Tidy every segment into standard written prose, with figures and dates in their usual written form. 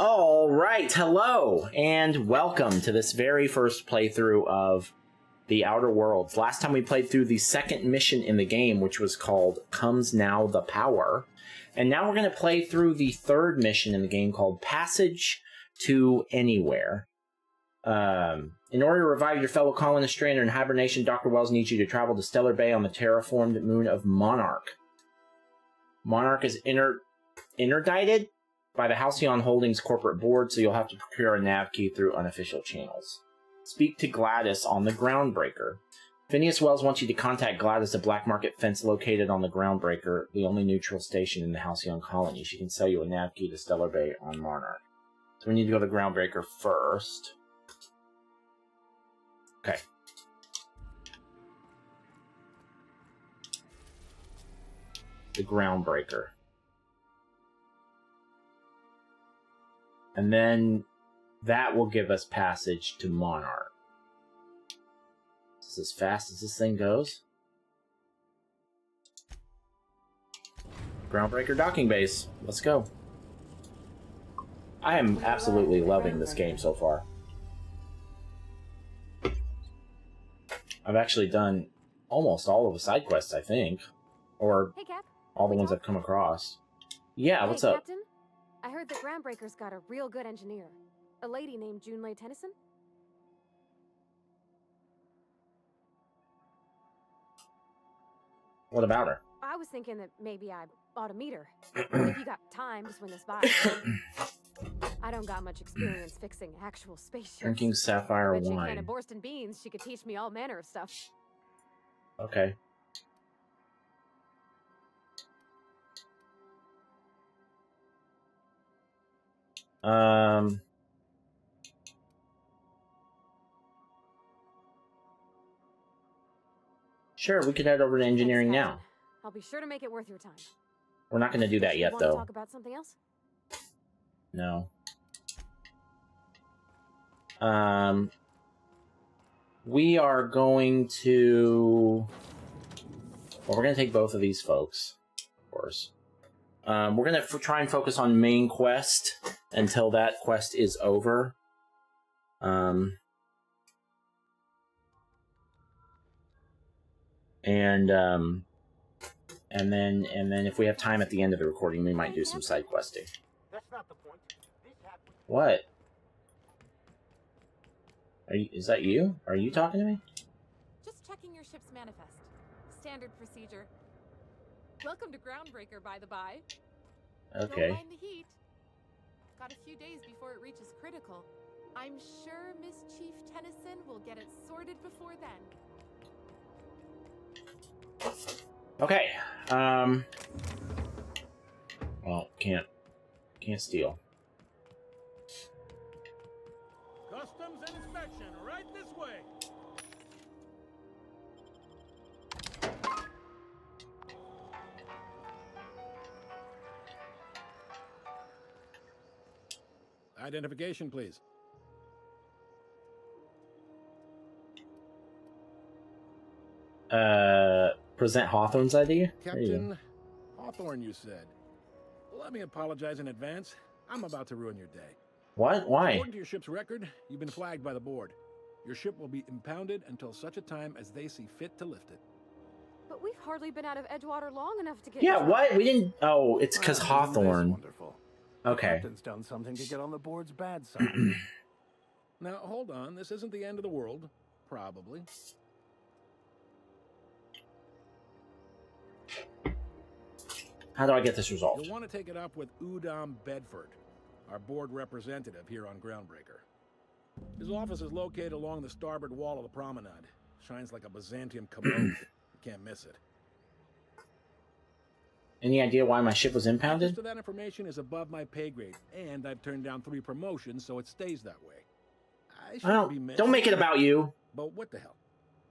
All right, hello, and welcome to this very first playthrough of The Outer Worlds. Last time we played through the second mission in the game, which was called Comes Now the Power. And now we're going to play through the third mission in the game called Passage to Anywhere. In order to revive your fellow colonists stranded in hibernation, Dr. Wells needs you to travel to Stellar Bay on the terraformed moon of Monarch. Monarch is interdicted by the Halcyon Holdings corporate board, so you'll have to procure a nav key through unofficial channels. Speak to Gladys on the Groundbreaker. Phineas Wells wants you to contact Gladys, a black market fence located on the Groundbreaker, the only neutral station in the Halcyon colony. She can sell you a nav key to Stellar Bay on Monarch. So we need to go to the Groundbreaker first. Okay. The Groundbreaker. And then that will give us passage to Monarch. This is as fast as this thing goes. Groundbreaker docking base. Let's go. I am absolutely loving this game so far. I've actually done almost all of the side quests, I think. Or hey, Cap. All the ones I've come across. Yeah, what's up? Captain? I heard that Groundbreaker's got a real good engineer. A lady named Junlei Tennyson? What about her? I was thinking that maybe I ought to meet her. If you got time to swing this by. I don't got much experience fixing actual spaceships. Drinking sapphire Bet you wine. can of Borston beans, she could teach me all manner of stuff. Okay. Sure, we could head over to engineering now. I'll be sure to make it worth your time. We're not going to do that yet, though. Want to talk about something else? No. We are going to... Well, we're going to take both of these folks, of course. We're going to try and focus on main quest until that quest is over. And then if we have time at the end of the recording, we might do some side questing. That's not the point. What? Is that you? Are you talking to me? Just checking your ship's manifest. Standard procedure. Welcome to Groundbreaker, by the by. Okay. Don't mind the heat. Got a few days before it reaches critical. I'm sure Miss Chief Tennyson will get it sorted before then. Okay. Well, can't steal. Customs and inspection, right this way. Identification, please. Present Hawthorne's ID? Captain Hawthorne, you said. Let me apologize in advance. I'm about to ruin your day. What? Why? According to your ship's record, you've been flagged by the board. Your ship will be impounded until such a time as they see fit to lift it. But we've hardly been out of Edgewater long enough to get... Yeah, what? We didn't... Oh, it's because Hawthorne. Wonderful. Okay. Captain's done something to get on the board's bad side. Now, hold on. This isn't the end of the world. Probably. How do I get this resolved? You'll want to take it up with Udom Bedford, our board representative here on Groundbreaker. His office is located along the starboard wall of the promenade. Shines like a Byzantium commode. You can't miss it. Any idea why my ship was impounded? Most of that information is above my pay grade, and I've turned down 3 promotions, so it stays that way. Don't make it about you. But what the hell?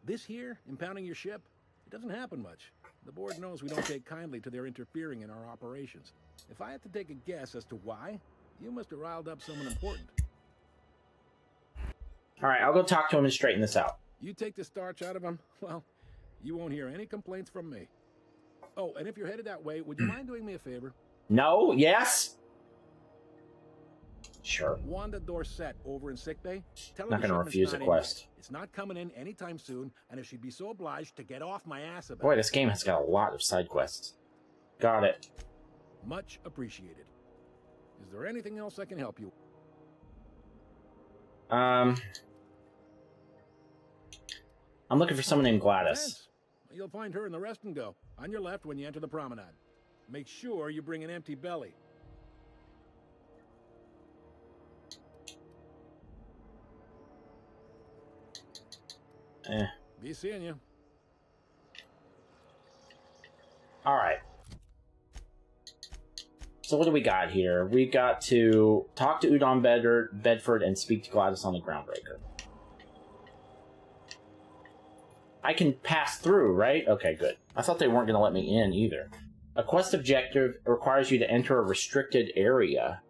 This here, impounding your ship, it doesn't happen much. The board knows we don't take kindly to their interfering in our operations. If I had to take a guess as to why, you must have riled up someone important. Alright, I'll go talk to him and straighten this out. You take the starch out of him, well, you won't hear any complaints from me. Oh, and if you're headed that way, would you mind doing me a favor? No? Yes? Sure. Wanda Dorset over in sickbay. Tell her Not the gonna shipment's refuse a not in quest. yet. It's not coming in anytime soon, and if she'd be so obliged to get off my ass about Boy, it. this game has got a lot of side quests. Got it. Much appreciated. Is there anything else I can help you? I'm looking for someone named Gladys. Thanks. You'll find her in the rest and go. On your left when you enter the promenade. Make sure you bring an empty belly. Be seeing you. Alright. So what do we got here? We got to talk to Udon Bedford and speak to Gladys on the Groundbreaker. I can pass through, right? Okay, good. I thought they weren't going to let me in either. A quest objective requires you to enter a restricted area.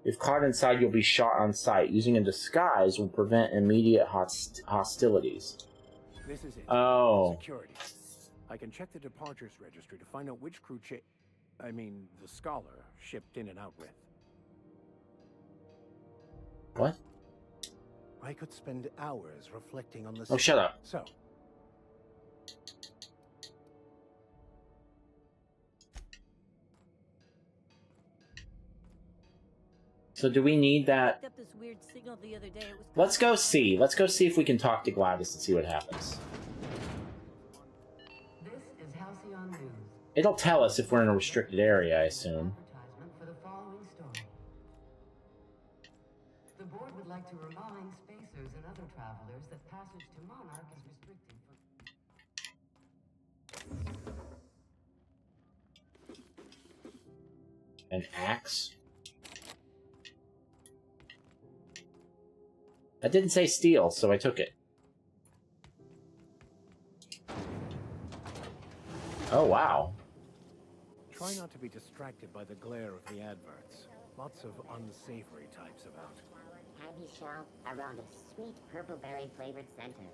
If caught inside, you'll be shot on sight. Using a disguise will prevent immediate hostilities. This is it. Oh. Security. I can check the departures registry to find out which crew the scholar shipped in and out with. What? I could spend hours reflecting on the... Oh, shut up. So... So do we need that? Up this weird signal the other day. It was Let's go see. Let's go see if we can talk to Gladys and see what happens. This is Halcyon News. It'll tell us if we're in a restricted area, I assume. Advertisement for the following story. The board would like to remind spacers and other travelers that passage to Monarch is restricted for... An axe? That didn't say steel, so I took it. Oh, wow. Try not to be distracted by the glare of the adverts. Lots of unsavory types about. Candy shell around a sweet purple berry flavored center.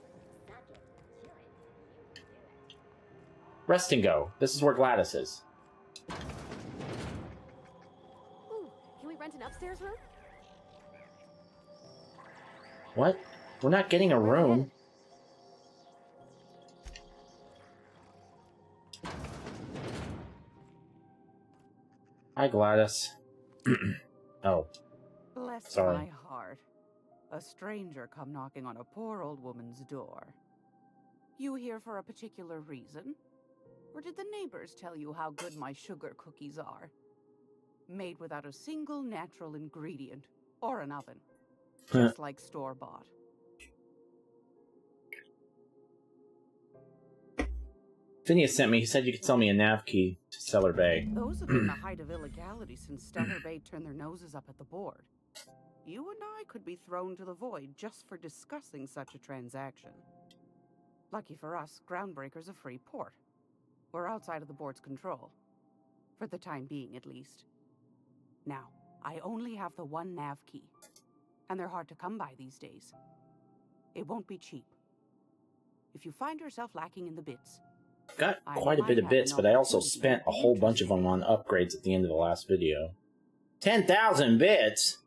Rest and go. This is where Gladys is. Ooh, can we rent an upstairs room? What? We're not getting a room. Hi, Gladys. Oh. Bless Sorry. my heart. A stranger come knocking on a poor old woman's door. You here for a particular reason? Or did the neighbors tell you how good my sugar cookies are? Made without a single natural ingredient or an oven. Just like store-bought. Phineas sent me. He said you could sell me a nav key to Stellar Bay. Those have been the height of illegality since Stellar Bay turned their noses up at the board. You and I could be thrown to the void just for discussing such a transaction. Lucky for us, Groundbreaker's a free port. We're outside of the board's control. For the time being, at least. Now, I only have the one nav key. And they're hard to come by these days. It won't be cheap. If you find yourself lacking in the bits... Got quite a bit of bits, but I also spent a whole bunch of them on upgrades at the end of the last video. 10,000 bits?!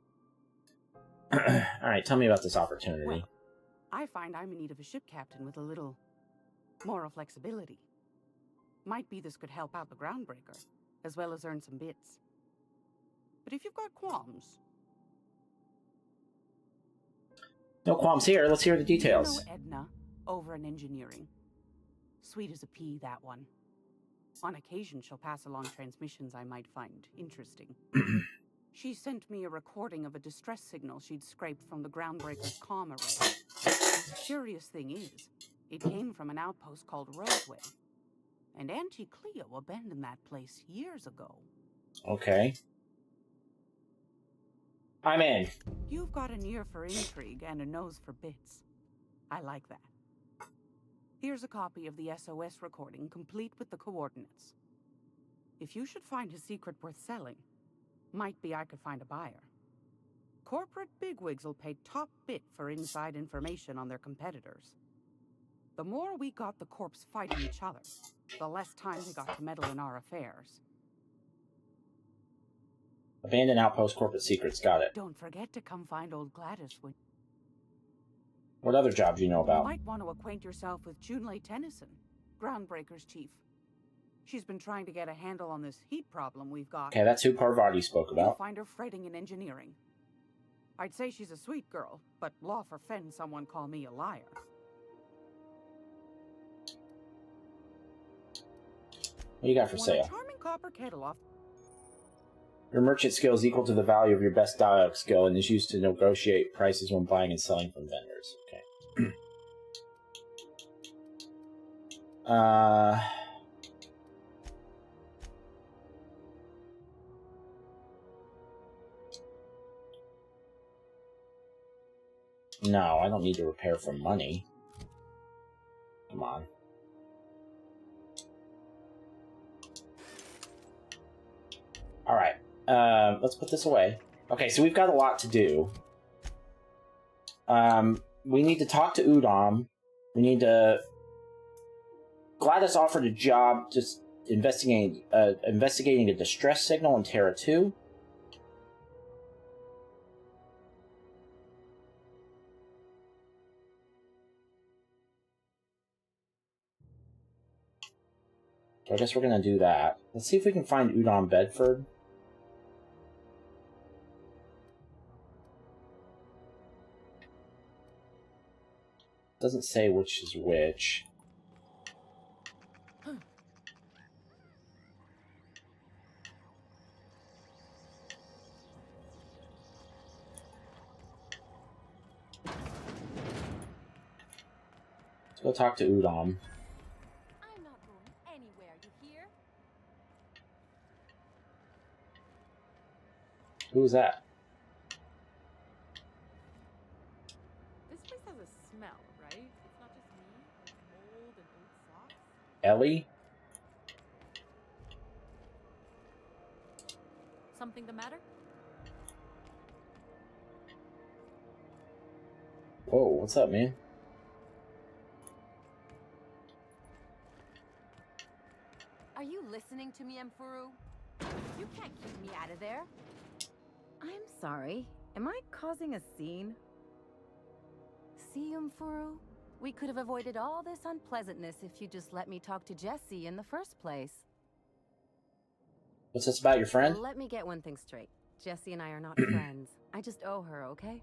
Alright, tell me about this opportunity. Well, I find I'm in need of a ship captain with a little moral flexibility. Might be this could help out the Groundbreaker, as well as earn some bits. But if you've got qualms... No qualms here. Let's hear the details. You know Edna, over in engineering. Sweet as a pea, that one. On occasion, she'll pass along transmissions I might find interesting. She sent me a recording of a distress signal she'd scraped from the Groundbreaker's comm array. The curious thing is, it came from an outpost called Roseway. And Auntie Cleo abandoned that place years ago. Okay. I'm in. You've got an ear for intrigue and a nose for bits. I like that. Here's a copy of the SOS recording, complete with the coordinates. If you should find a secret worth selling, might be I could find a buyer. Corporate bigwigs will pay top bit for inside information on their competitors. The more we got the corps fighting each other, the less time they got to meddle in our affairs. Abandoned outpost, corporate secrets. Got it. Don't forget to come find old Gladys when... What other jobs you know You about? might want to acquaint yourself with Junlei Tennyson, Groundbreaker's chief. She's been trying to get a handle on this heat problem we've got. Okay, that's who Parvati spoke You'll about. find her fretting in engineering. I'd say she's a sweet girl, but law forfend someone call me a liar. What do you got for When sale? a charming copper kettle off... Your merchant skill is equal to the value of your best dialogue skill and is used to negotiate prices when buying and selling from vendors. Okay. No, I don't need to repair for money. Come on. Alright. Let's put this away. Okay, so we've got a lot to do. We need to talk to Udom. We need to... Gladys offered a job just investigating a distress signal in Terra 2. So I guess we're gonna do that. Let's see if we can find Udom Bedford. Doesn't say which is which. Let's go talk to Udom. I'm not going anywhere, you hear? Who is that? This place has a smell, right? It's not just me, like mold and old socks. Ellie? Something the matter? Whoa, what's up, man? Are you listening to me, Emfuru? You can't keep me out of there. I'm sorry. Am I causing a scene? See, Emfuru? We could have avoided all this unpleasantness if you just let me talk to Jessie in the first place. What's this about your friend? Let me get one thing straight. Jessie and I are not friends. I just owe her, okay?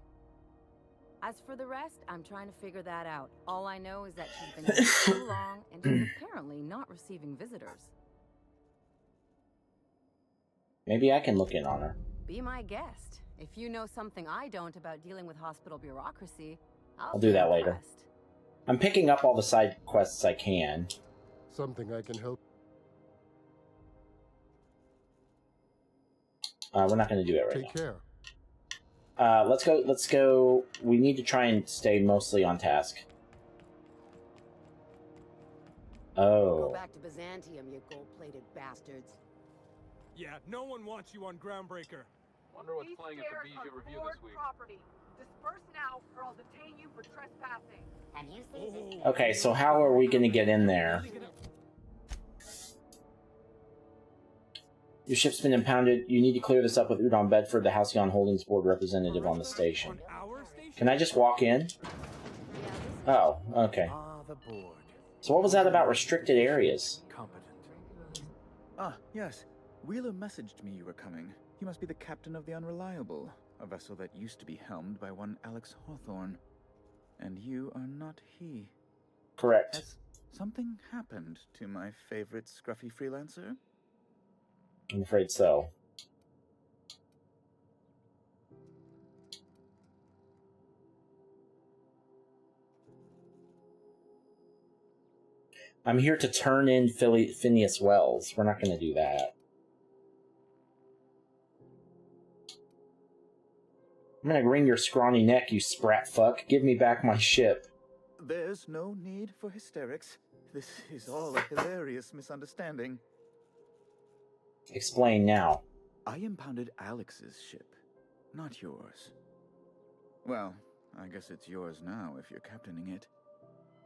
As for the rest, I'm trying to figure that out. All I know is that she's been here too long, and she's apparently not receiving visitors. Maybe I can look in on her. Be my guest. If you know something I don't about dealing with hospital bureaucracy, I'll do that later. impressed. I'm picking up all the side quests I can. Something I can help. We're not going to do it right Take care. now. Let's go. We need to try and stay mostly on task. Go Oh. back to Byzantium, you gold-plated bastards. Yeah, no one wants you on Groundbreaker. Wonder what's playing at the Bijou Review this week. Property. Disperse now, or I'll detain you for trespassing. Have you seen this? Okay, so how are we going to get in there? Your ship's been impounded. You need to clear this up with Udom Bedford, the Halcyon Holdings Board representative on the station. Can I just walk in? Oh, okay. Ah, the board. So what was that about restricted areas? Competent. Ah, yes. Wheeler messaged me you were coming. You must be the captain of the Unreliable, a vessel that used to be helmed by one Alex Hawthorne. And you are not he. Correct. Has something happened to my favorite scruffy freelancer? I'm afraid so. I'm here to turn in Phineas Wells. We're not going to do that. I'm going to wring your scrawny neck, you sprat fuck. Give me back my ship. There's no need for hysterics. This is all a hilarious misunderstanding. Explain now. I impounded Alex's ship, not yours. Well, I guess it's yours now if you're captaining it.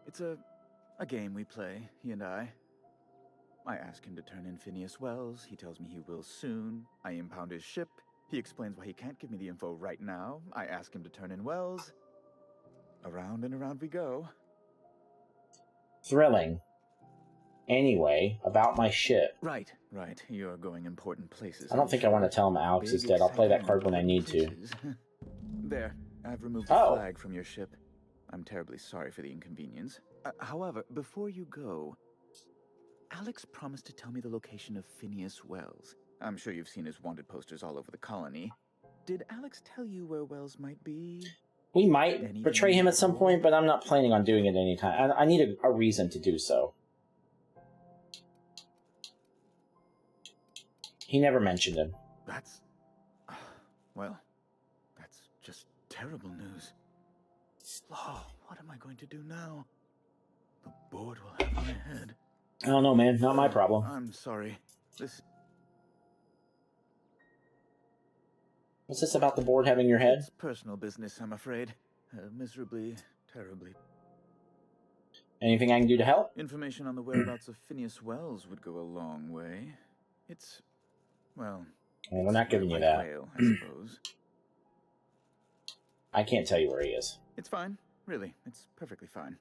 It's a game we play, he and I. I ask him to turn in Phineas Wells. He tells me he will soon. I impound his ship. He explains why he can't give me the info right now. I ask him to turn in Wells. Around and around we go. Thrilling. Anyway, about my ship. Right. You're going important places. I don't think I want to tell him Alex is dead. I'll play that card when I need to. There. I've removed the flag from your ship. I'm terribly sorry for the inconvenience. However, before you go, Alex promised to tell me the location of Phineas Wells. I'm sure you've seen his wanted posters all over the colony. Did Alex tell you where Wells might be? We might betray him at some point, but I'm not planning on doing it anytime. I need a reason to do so. He never mentioned him. That's... well, that's just terrible news. Oh, what am I going to do now? The board will have my head. I don't know, man. Not my problem. I'm sorry. What's this about the board having your head? It's personal business, I'm afraid. Miserably, terribly. Anything I can do to help? Information on the whereabouts of Phineas Wells would go a long way. It's... well... we're not giving you that. Whale, I suppose. I can't tell you where he is. It's fine. Really, it's perfectly fine.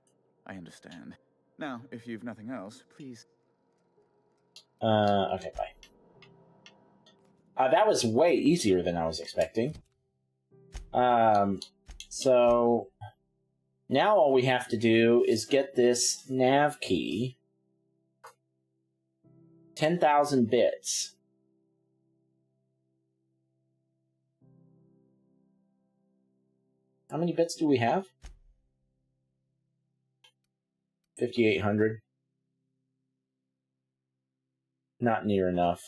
I understand. Now, if you've nothing else, please... okay, bye. That was way easier than I was expecting. So... now all we have to do is get this nav key. 10,000 bits. How many bits do we have? 5,800. Not near enough.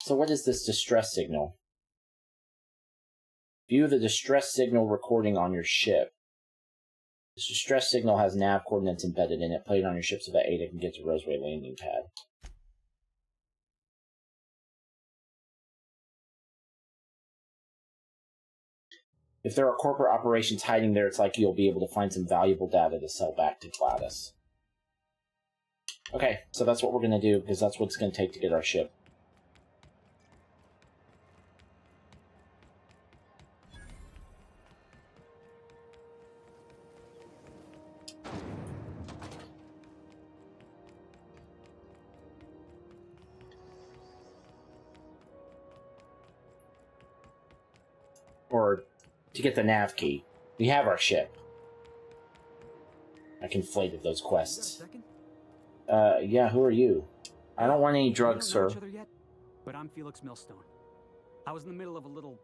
So what is this distress signal? View the distress signal recording on your ship. This distress signal has nav coordinates embedded in it. Play it on your ship so that Ada can get to Roseway landing pad. If there are corporate operations hiding there, it's likely you'll be able to find some valuable data to sell back to Gladys. Okay, so that's what we're going to do, because that's what it's going to take to get our ship. Or to get the nav key. We have our ship. I conflated those quests. Yeah, who are you? I don't want any drugs, sir. Each other yet, but I'm Felix Millstone. I was in the middle of a little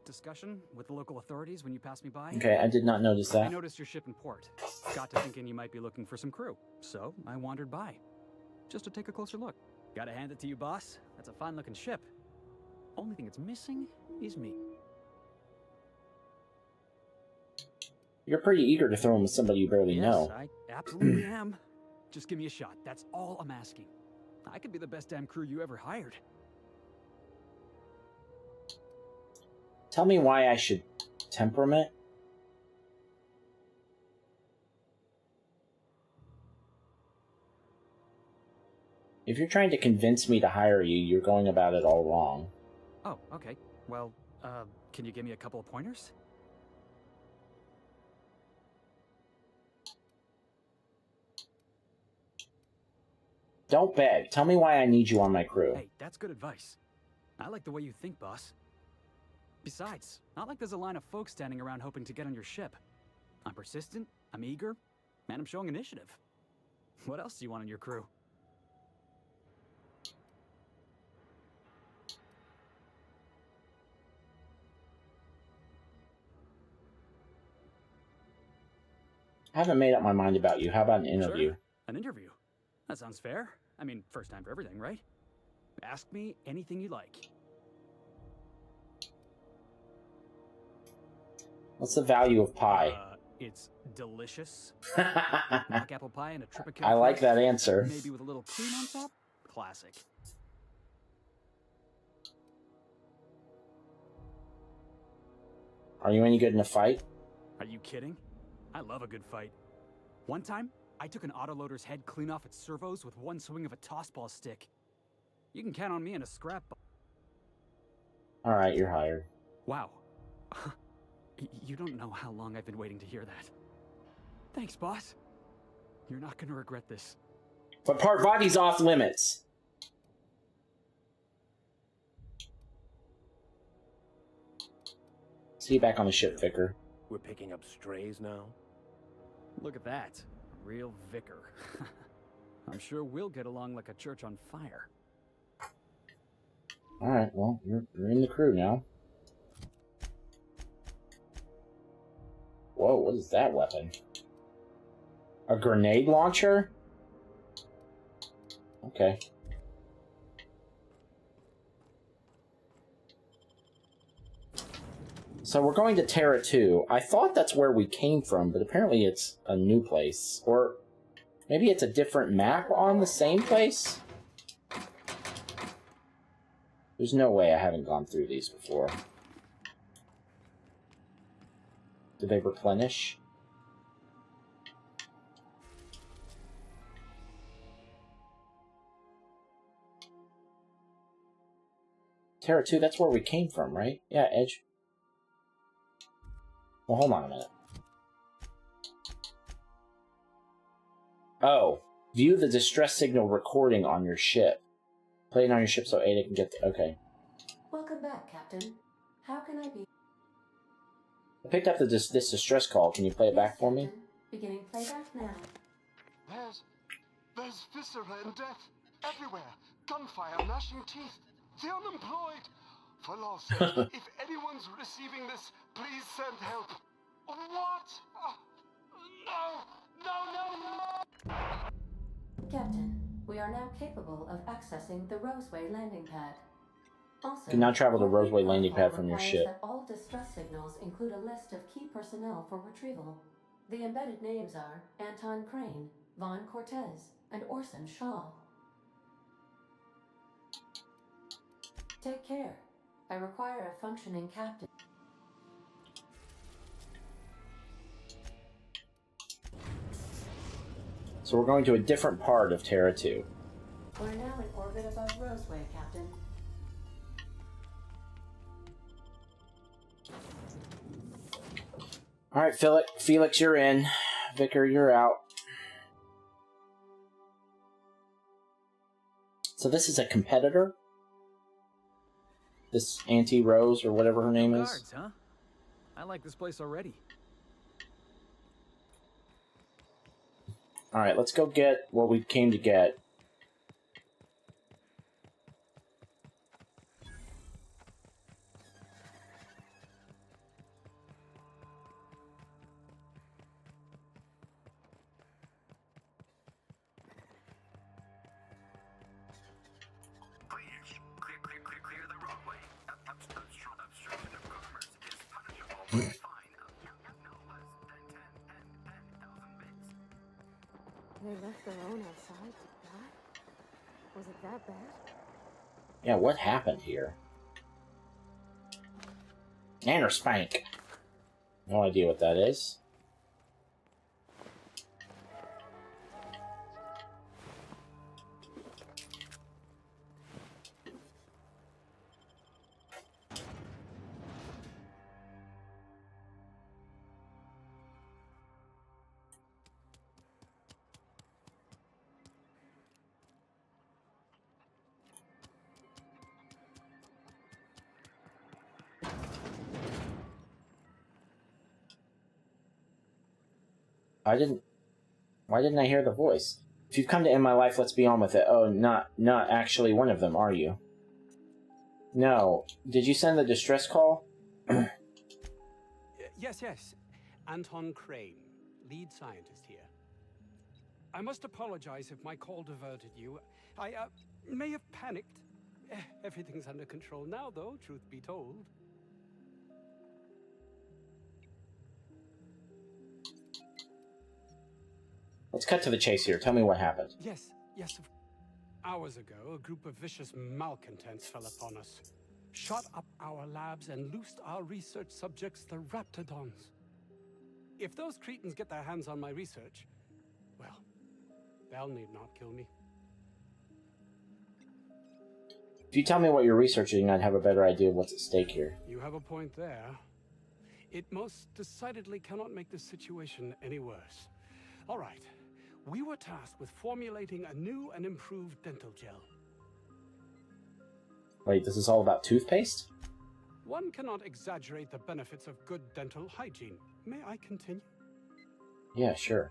discussion with the local authorities when you passed me by. Okay, I did not notice that. I noticed your ship in port. Got to thinking you might be looking for some crew, so I wandered by. Just to take a closer look. Gotta hand it to you, boss. That's a fine-looking ship. Only thing it's missing is me. You're pretty eager to throw him with somebody you barely know. I absolutely am. Just give me a shot. That's all I'm asking. I could be the best damn crew you ever hired. Tell me why I should temperament? If you're trying to convince me to hire you, you're going about it all wrong. Oh, okay. Well, can you give me a couple of pointers? Don't beg. Tell me why I need you on my crew. Hey, that's good advice. I like the way you think, boss. Besides, not like there's a line of folks standing around hoping to get on your ship. I'm persistent, I'm eager, and I'm showing initiative. What else do you want on your crew? I haven't made up my mind about you. How about an interview? Sure. An interview? That sounds fair. I mean, first time for everything, right? Ask me anything you like. What's the value of pie? It's delicious. Mock apple pie and a triplicate. I like that answer. Maybe with a little cream on top? Classic. Are you any good in a fight? Are you kidding? I love a good fight. One time, I took an autoloader's head clean off its servos with one swing of a tossball stick. You can count on me in a scrap. Alright, you're hired. Wow. You don't know how long I've been waiting to hear that. Thanks, boss. You're not gonna regret this. But Parvati's off limits. See you back on the ship, Vicar. We're picking up strays now? Look at that. A real vicar. I'm sure we'll get along like a church on fire. Alright, well, you're in the crew now. Whoa, what is that weapon? A grenade launcher? Okay. So we're going to Terra 2. I thought that's where we came from, but apparently it's a new place. Or maybe it's a different map on the same place? There's no way I haven't gone through these before. Do they replenish? Terra 2, that's where we came from, right? Yeah, Edge. Well, hold on a minute. Oh. View the distress signal recording on your ship. Play it on your ship so Ada can get the... Okay. Welcome back, Captain. How can I be... I picked up this distress call. Can you play it back for me? Beginning playback now. There's viscera and death everywhere. Gunfire, gnashing teeth. The unemployed. For law's sake, if anyone's receiving this, please send help. What? No! Captain, we are now capable of accessing the Roseway landing pad. Also, You can now travel to Roseway landing pad from your ship. that all distress signals include a list of key personnel for retrieval. The embedded names are Anton Crane, Vaughn Cortez, and Orson Shaw. Take care. I require a functioning captain. So we're going to a different part of Terra 2. We're now in orbit above Roseway, Captain. Alright, Felix, you're in. Vicar, you're out. So this is a competitor? This Auntie Rose, or whatever her name is? Guards, huh? I like this place already. Alright, let's go get what we came to get. They left their own outside to die? Was it that bad? Yeah, what happened here? And her spank. No idea what that is. Why didn't I hear the voice? If you've come to end my life, let's be on with it. Oh, not actually one of them, are you? No. Did you send the distress call? Yes. Anton Crane, lead scientist here. I must apologize if my call diverted you. I may have panicked. Everything's under control now, though, truth be told. Let's cut to the chase here. Tell me what happened. Yes. Hours ago, a group of vicious malcontents fell upon us, shot up our labs, and loosed our research subjects, the Raptidons. If those cretins get their hands on my research, well, they'll need not kill me. you tell me what you're researching, I'd have a better idea of what's at stake here. You have a point there. It most decidedly cannot make the situation any worse. All right. We were tasked with formulating a new and improved dental gel. Wait, this is all about toothpaste? One cannot exaggerate the benefits of good dental hygiene. May I continue? Yeah, sure.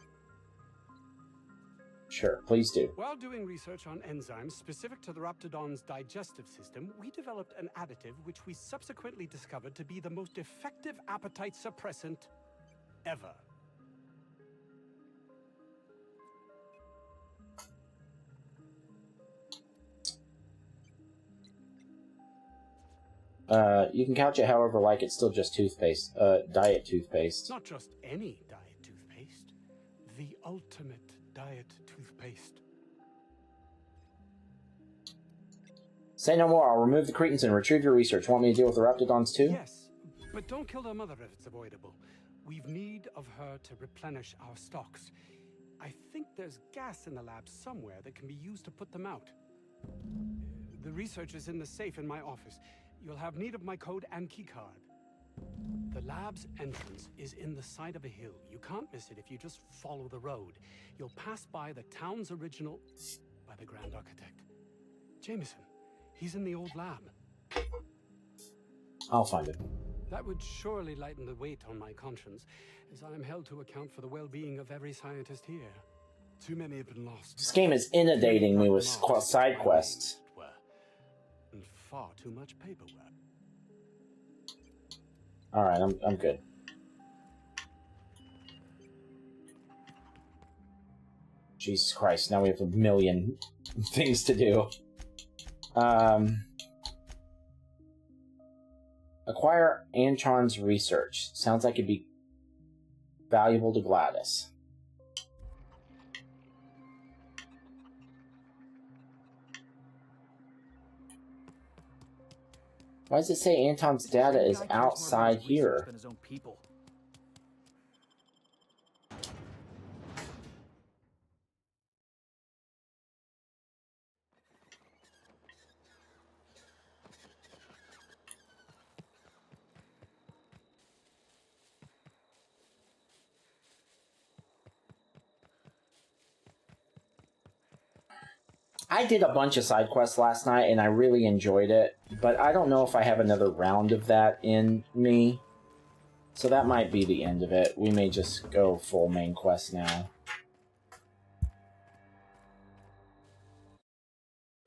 Sure, please do. While doing research on enzymes specific to the Raptidon's digestive system, we developed an additive which we subsequently discovered to be the most effective appetite suppressant ever. You can couch it however like, it's still just toothpaste. Diet toothpaste. Not just any diet toothpaste. The ultimate diet toothpaste. Say no more, I'll remove the cretins and retrieve your research. Want me to deal with the Raptidons too? Yes, but don't kill their mother if it's avoidable. We've need of her to replenish our stocks. I think there's gas in the lab somewhere that can be used to put them out. The research is in the safe in my office. You'll have need of my code and keycard. The lab's entrance is in the side of a hill. You can't miss it if you just follow the road. You'll pass by the town's original... by the Grand Architect. Jameson, he's in the old lab. I'll find him. That would surely lighten the weight on my conscience, as I am held to account for the well-being of every scientist here. Too many have been lost. This game is inundating me with side quests. And far too much paperwork. Alright, I'm good. Jesus Christ, now we have a million things to do. Acquire Antron's research. Sounds like it'd be valuable to Gladys. Why does it say Anton's data is outside here? I did a bunch of side quests last night and I really enjoyed it, but I don't know if I have another round of that in me. So that might be the end of it. We may just go full main quest now.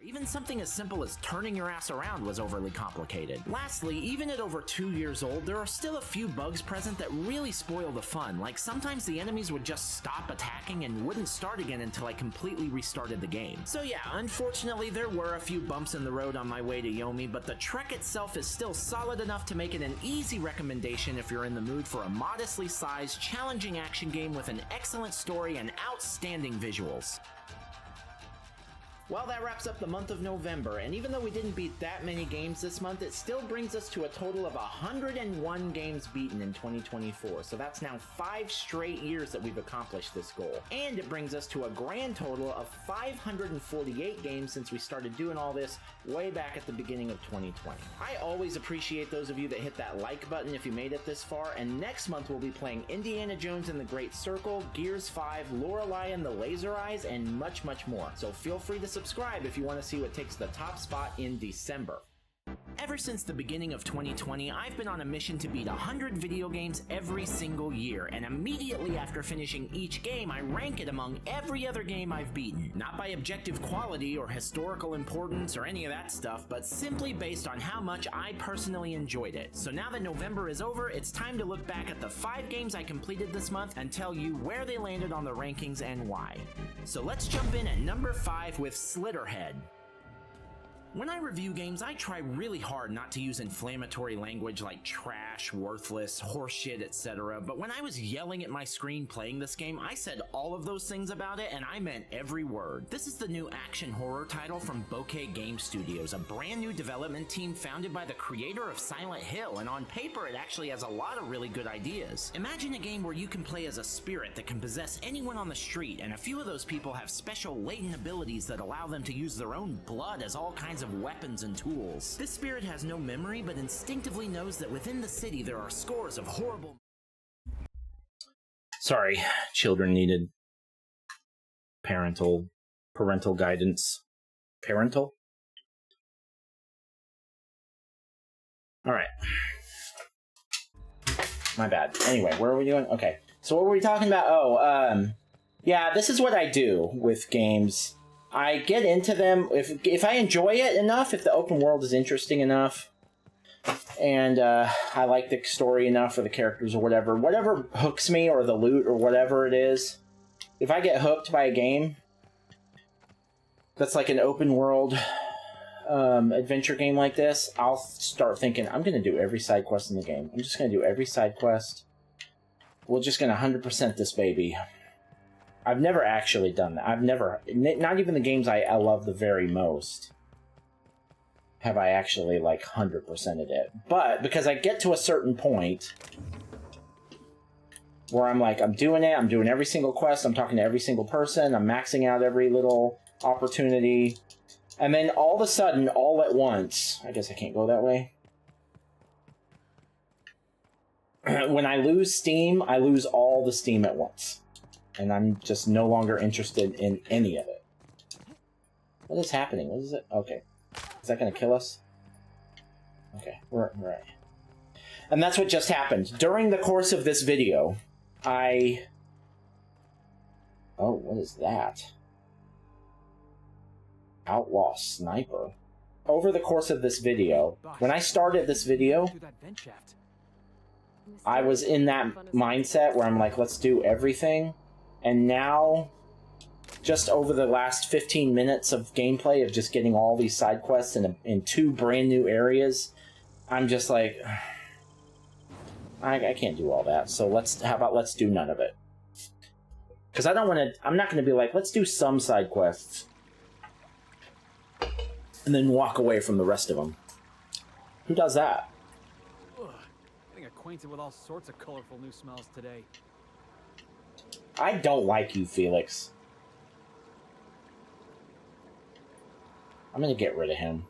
Even something as simple as turning your ass around was overly complicated. Lastly, even at over 2 years old, there are still a few bugs present that really spoil the fun, like sometimes the enemies would just stop attacking and wouldn't start again until I completely restarted the game. So yeah, unfortunately there were a few bumps in the road on my way to Yomi, but the trek itself is still solid enough to make it an easy recommendation if you're in the mood for a modestly sized, challenging action game with an excellent story and outstanding visuals. Well, that wraps up the month of November, and even though we didn't beat that many games this month, it still brings us to a total of 101 games beaten in 2024, so that's now 5 straight years that we've accomplished this goal. And it brings us to a grand total of 548 games since we started doing all this way back at the beginning of 2020. I always appreciate those of you that hit that like button if you made it this far, and next month we'll be playing Indiana Jones and the Great Circle, Gears 5, Lorelei and the Laser Eyes, and much, much more. So feel free to subscribe if you want to see what takes the top spot in December. Ever since the beginning of 2020, I've been on a mission to beat 100 video games every single year, and immediately after finishing each game, I rank it among every other game I've beaten. Not by objective quality or historical importance or any of that stuff, but simply based on how much I personally enjoyed it. So now that November is over, it's time to look back at the 5 games I completed this month and tell you where they landed on the rankings and why. So let's jump in at number 5 with Slitterhead. When I review games, I try really hard not to use inflammatory language like trash, worthless, horseshit, etc. But when I was yelling at my screen playing this game, I said all of those things about it, and I meant every word. This is the new action horror title from Bokeh Game Studios, a brand new development team founded by the creator of Silent Hill, and on paper it actually has a lot of really good ideas. Imagine a game where you can play as a spirit that can possess anyone on the street, and a few of those people have special latent abilities that allow them to use their own blood as all kinds supplies of weapons and tools. This spirit has no memory, but instinctively knows that within the city there are scores of horrible... Sorry, children needed parental guidance. Parental? Alright. My bad. Anyway, where are we doing? Okay. So what were we talking about? Oh, yeah, this is what I do with games. I get into them if I enjoy it enough, if the open world is interesting enough, and I like the story enough or the characters or whatever hooks me, or the loot or whatever it is. If I get hooked by a game that's like an open world adventure game like this, I'll start thinking, I'm going to do every side quest in the game. I'm just going to do every side quest. We're just going to 100% this baby. I've never actually done that. I've never, not even the games I love the very most, have I actually, like, 100%ed it. But, because I get to a certain point where I'm like, I'm doing it, I'm doing every single quest, I'm talking to every single person, I'm maxing out every little opportunity, and then all of a sudden, all at once, I guess I can't go that way. When I lose steam, I lose all the steam at once. And I'm just no longer interested in any of it. What is happening? What is it? Okay. Is that going to kill us? Okay, we're right. And that's what just happened. During the course of this video, Oh, what is that? Outlaw sniper. Over the course of this video, when I started this video, I was in that mindset where I'm like, let's do everything. And now, just over the last 15 minutes of gameplay of just getting all these side quests in 2 brand new areas, I'm just like, I can't do all that. So how about let's do none of it? Because I'm not going to be like, let's do some side quests and then walk away from the rest of them. Who does that? Ugh, getting acquainted with all sorts of colorful new smells today. I don't like you, Felix. I'm gonna get rid of him.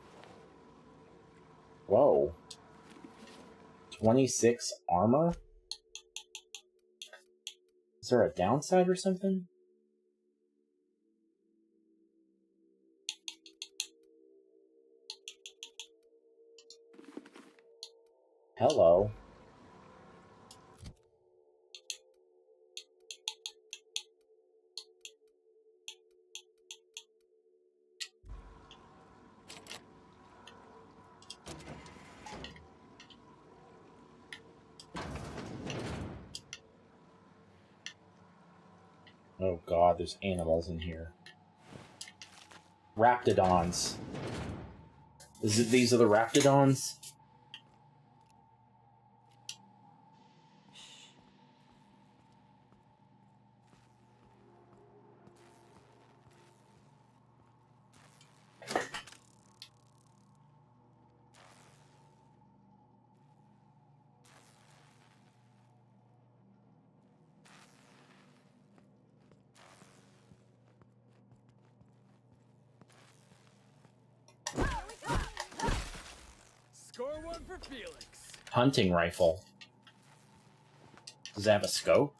Whoa. 26 armor? Is there a downside or something? Hello. Oh god, there's animals in here. Raptidons. These are the Raptidons? Score one for Felix. Hunting rifle. Does it have a scope?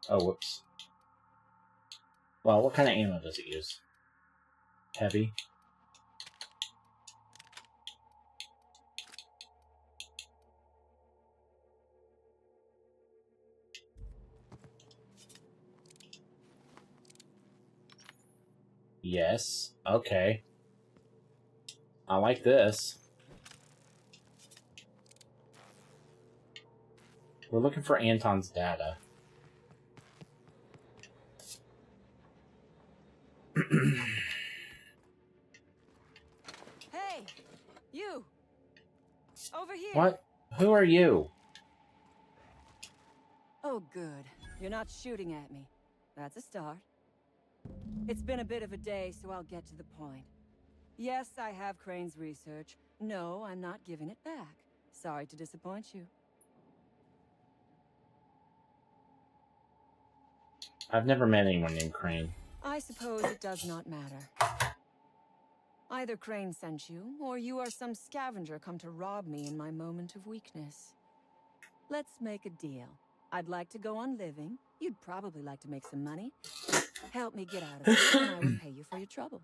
Oh, whoops. Well, what kind of ammo does it use? Heavy? Yes. Okay. I like this. We're looking for Anton's data. Hey! You! Over here! What? Who are you? Oh, good. You're not shooting at me. That's a start. It's been a bit of a day, so I'll get to the point. Yes, I have Crane's research. No, I'm not giving it back. Sorry to disappoint you. I've never met anyone named Crane. I suppose it does not matter. Either Crane sent you, or you are some scavenger come to rob me in my moment of weakness. Let's make a deal. I'd like to go on living. You'd probably like to make some money. Help me get out of here, and I will pay you for your trouble.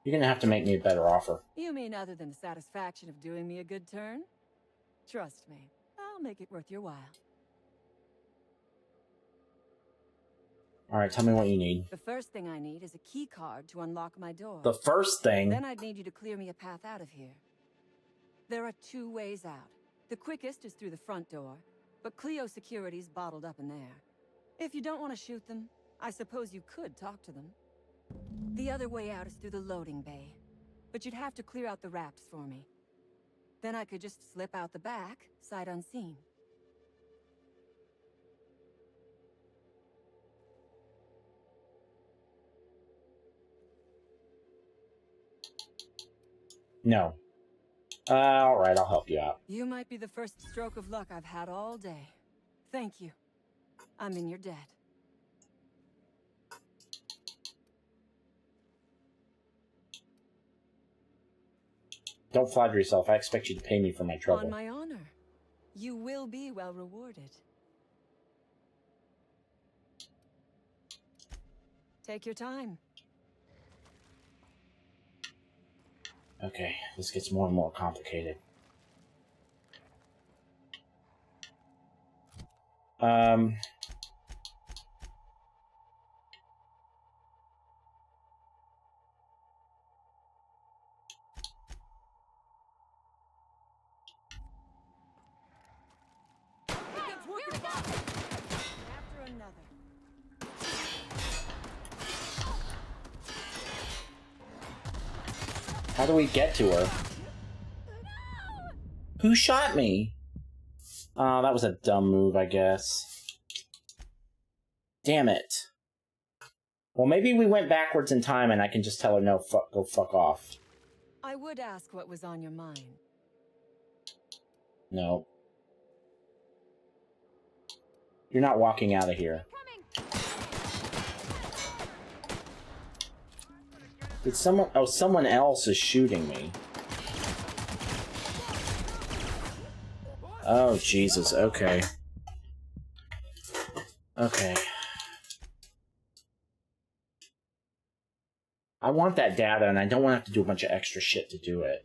You're gonna have to make me a better offer. You mean other than the satisfaction of doing me a good turn? Trust me, I'll make it worth your while. Alright, tell me what you need. The first thing I need is a key card to unlock my door. The first thing? Then I'd need you to clear me a path out of here. There are 2 ways out. The quickest is through the front door, but Cleo security's bottled up in there. If you don't want to shoot them, I suppose you could talk to them. The other way out is through the loading bay, but you'd have to clear out the rafts for me. Then I could just slip out the back, sight unseen. No. Alright, I'll help you out. You might be the first stroke of luck I've had all day. Thank you. I'm in your debt. Don't flatter yourself. I expect you to pay me for my trouble. On my honor. You will be well rewarded. Take your time. Okay, this gets more and more complicated. How do we get to her? Who shot me? Oh, that was a dumb move, I guess. Damn it. Well, maybe we went backwards in time and I can just tell her, no, go fuck off. I would ask what was on your mind. No. You're not walking out of here. Did someone... Oh, someone else is shooting me. Oh, Jesus. Okay. Okay. I want that data, and I don't want to have to do a bunch of extra shit to do it.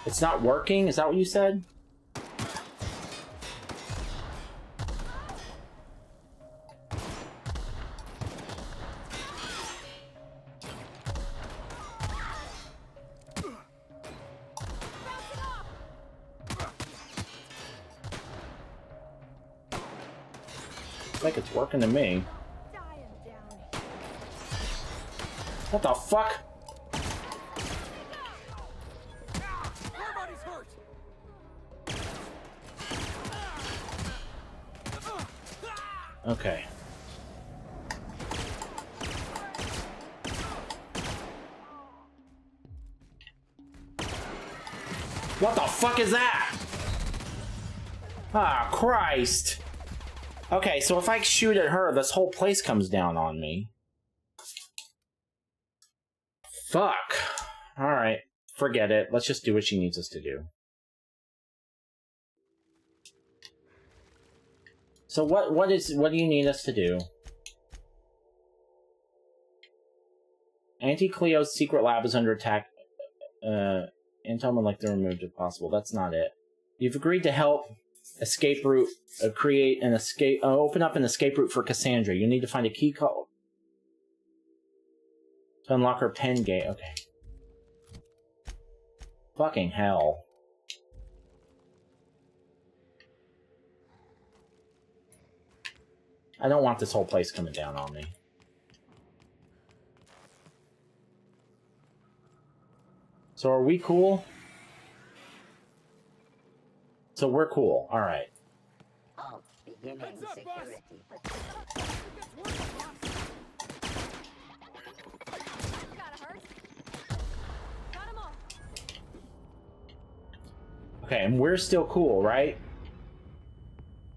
It's not working? Is that what you said? Looks like it's working to me. What the fuck? Okay. What the fuck is that? Ah, Christ. Okay, so if I shoot at her, this whole place comes down on me. Fuck. Alright, forget it. Let's just do what she needs us to do. So what do you need us to do? Anti-Cleo's secret lab is under attack. Anton would like to remove if possible. That's not it. You've agreed to help escape route, create an escape, open up an escape route for Cassandra. You need to find a key code to unlock her pen gate. Okay. Fucking hell. I don't want this whole place coming down on me. So are we cool? So we're cool. All right. Oh, beginning security. Okay, and we're still cool, right?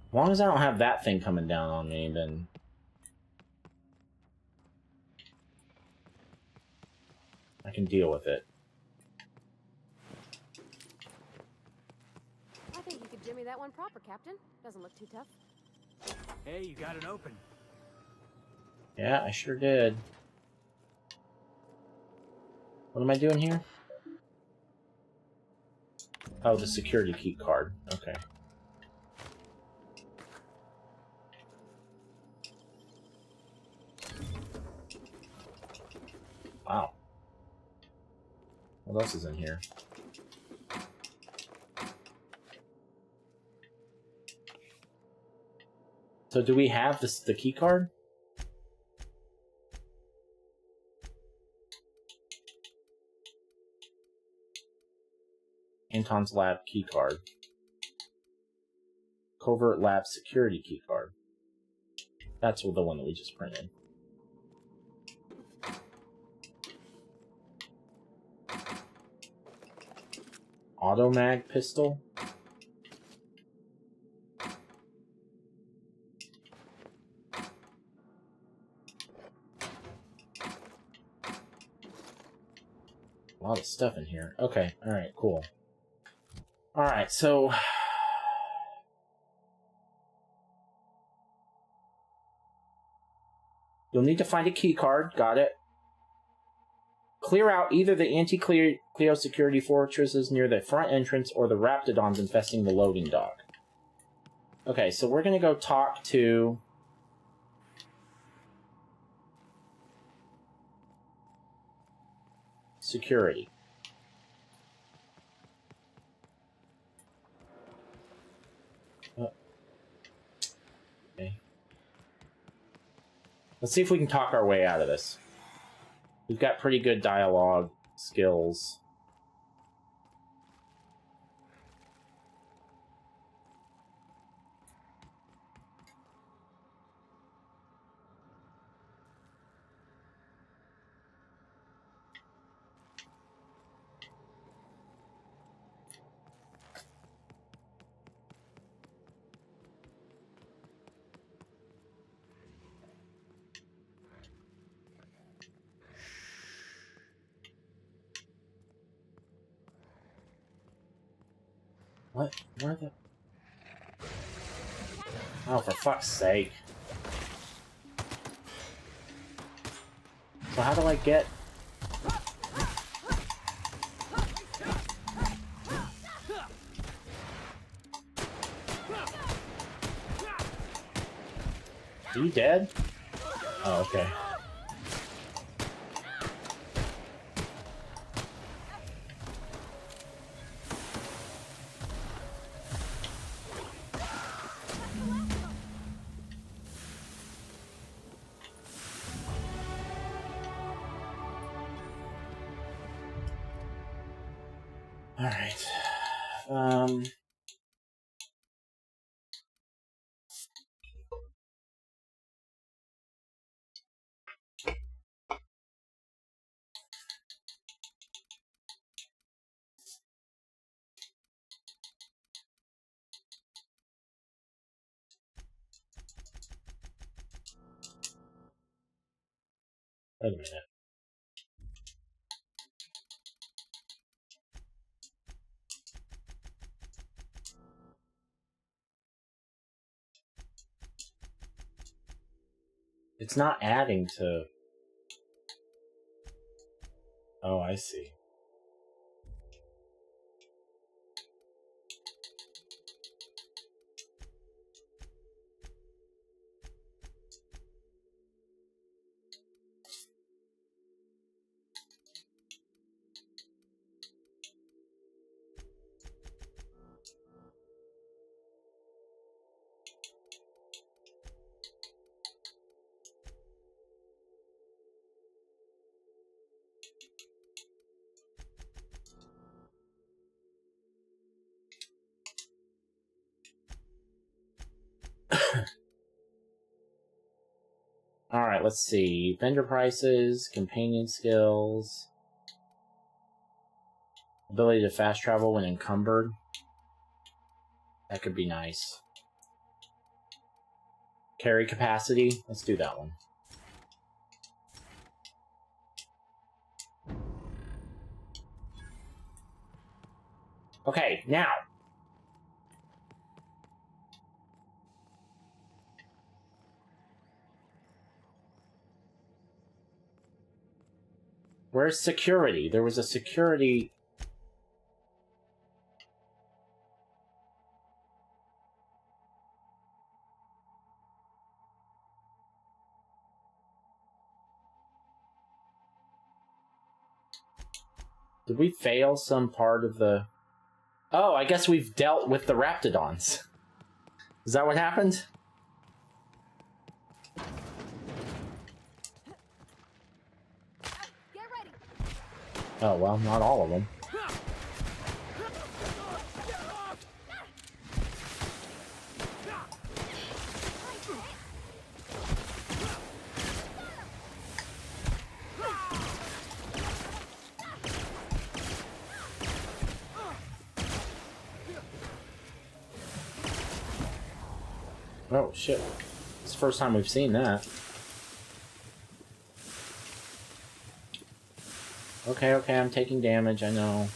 As long as I don't have that thing coming down on me, then... I can deal with it. I think you could jimmy that one proper, Captain. Doesn't look too tough. Hey, you got it open. Yeah, I sure did. What am I doing here? Oh, the security key card. Okay. Wow. What else is in here? So do we have this, the key card? Anton's lab key card. Covert lab security key card. That's the one that we just printed. Automag pistol. A lot of stuff in here. Okay, alright, cool. Alright, so... You'll need to find a key card. Got it. Clear out either the anti-Cleo security fortresses near the front entrance or the Raptidons infesting the loading dock. Okay, so we're going to go talk to... security. Okay. Let's see if we can talk our way out of this. We've got pretty good dialogue skills. What? Where the... Oh, for fuck's sake. So how do I get... Are you dead? Oh, okay. Alright. Wait a minute. It's not adding to... Oh, I see. Alright, let's see. Vendor prices, companion skills, ability to fast travel when encumbered. That could be nice. Carry capacity, let's do that one. Okay, now. Where's security? There was a security... Did we fail some part of the... Oh, I guess we've dealt with the Raptidons. Is that what happened? Get ready. Oh, well, not all of them. Oh, shit. It's the first time we've seen that. Okay, okay, I'm taking damage, I know.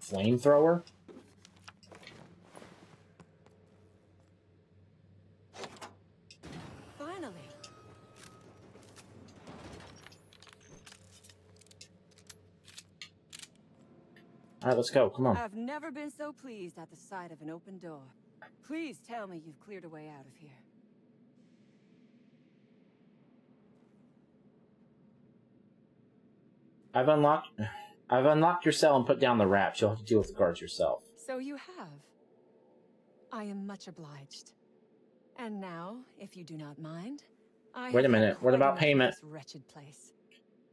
Flamethrower? Finally. Alright, let's go. Come on. I've never been so pleased at the sight of an open door. Please tell me you've cleared a way out of here. I've unlocked your cell and put down the wraps. You'll have to deal with the guards yourself. So you have. I am much obliged. And now, if you do not mind, Wait a minute. What about payment? This wretched place.